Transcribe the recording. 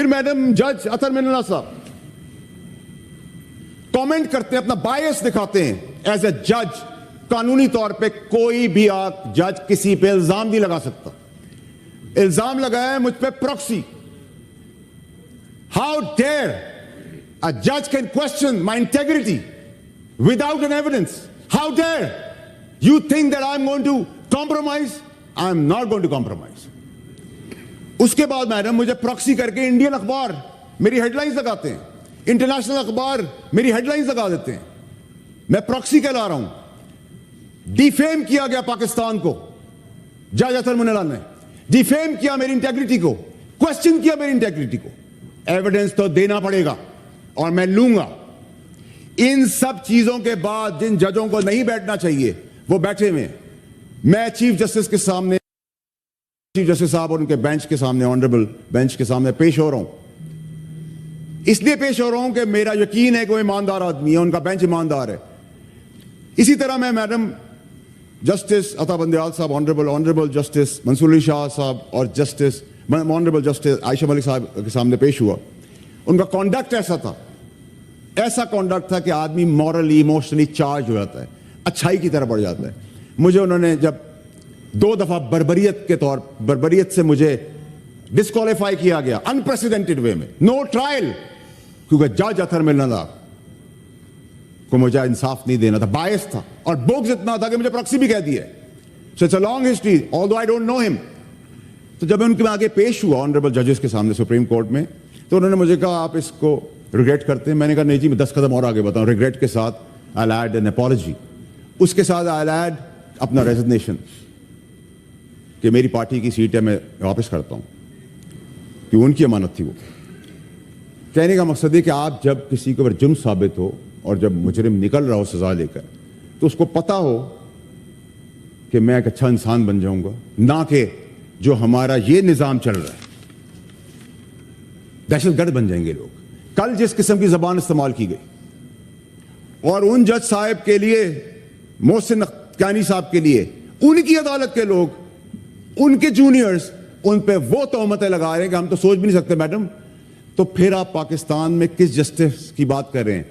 फिर मैडम जज अतर मिनल्ला साहब कमेंट करते हैं, अपना बायस दिखाते हैं एज ए जज। कानूनी तौर पे कोई भी आप जज किसी पे इल्जाम नहीं लगा सकता। इल्जाम लगाया है मुझ पे प्रॉक्सी। हाउ डेयर अ जज can question my integrity without an evidence? How dare you think that I am going to compromise? I am not going to compromise. उसके बाद मैडम मुझे प्रॉक्सी करके इंडियन अखबार मेरी हेडलाइंस लगाते हैं, international अखबार मेरी हेडलाइंस लगा देते हैं। मैं प्रॉक्सी कहला रहा हूं। डिफेम किया गया पाकिस्तान को। जज अतर मिनल्ला ने डिफेम किया मेरी इंटेग्रिटी को, क्वेश्चन किया मेरी इंटेग्रिटी को। एविडेंस तो देना पड़ेगा और मैं लूंगा। इन सब चीजों के बाद जिन जजों को नहीं बैठना चाहिए वो बैठे हुए। मैं चीफ जस्टिस के सामने, चीफ जस्टिस साहब और उनके बेंच के सामने, ऑनरेबल बेंच के सामने पेश हो रहा हूं। इसलिए पेश हो रहा हूं कि मेरा यकीन है कि वो ईमानदार आदमी है, उनका बेंच ईमानदार है। इसी तरह मैं मैडम जस्टिस अता बंदयाल साहब, ऑनरेबल जस्टिस मंसूर अली शाह साहब और justice honourable justice Ayesha Malik साहब के सामने पेश हुआ। उनका कॉन्डक्ट ऐसा था, ऐसा कॉन्डक्ट था कि आदमी मॉरली इमोशनली चार्ज हो जाता है, अच्छाई की तरफ बढ़ जाता है। मुझे उन्होंने जब 2 दफा बर्बरियत से मुझे डिस्क्वालीफाई किया गया अनप्रेसिडेंटेड वे में, नो ट्रायल, क्योंकि जज अतर मिनल्ला को मुझे इंसाफ नहीं देना था, बायस था और बोग्स इतना था कि मुझे प्रॉक्सी भी कह दिया। So it's a long history although I don't know him. तो जब मैं उनके आगे पेश हुआ ऑनरेबल जजेस के सामने सुप्रीम कोर्ट में, तो उन्होंने मुझे कहा आप इसको रिग्रेट करते हैं? मैंने कहा नहीं जी, मैं 10 कदम और आगे बताऊं। रिग्रेट के साथ आई ऐड एन अपॉलॉजी, उसके साथ आई ऐड अपना रेजिग्नेशन कि मेरी पार्टी की सीट है, मैं वापस करता हूं, कि उनकी अमानत थी वो। कहने का मकसद है कि आप जब किसी के ऊपर जुर्म साबित हो और जब मुजरिम निकल रहा हो सजा लेकर, तो उसको पता हो कि मैं एक अच्छा इंसान बन जाऊंगा, ना कि जो हमारा ये निजाम चल रहा है दहशतगर्द बन जाएंगे लोग। कल जिस किस्म की जबान इस्तेमाल की गई और उन जज साहब के लिए, मोहसिन नक्कानी साहब के लिए, उनकी अदालत के लोग, उनके जूनियर्स उन पे वो तोहमतें लगा रहे हैं कि हम तो सोच भी नहीं सकते मैडम। तो फिर आप पाकिस्तान में किस जस्टिस की बात कर रहे हैं?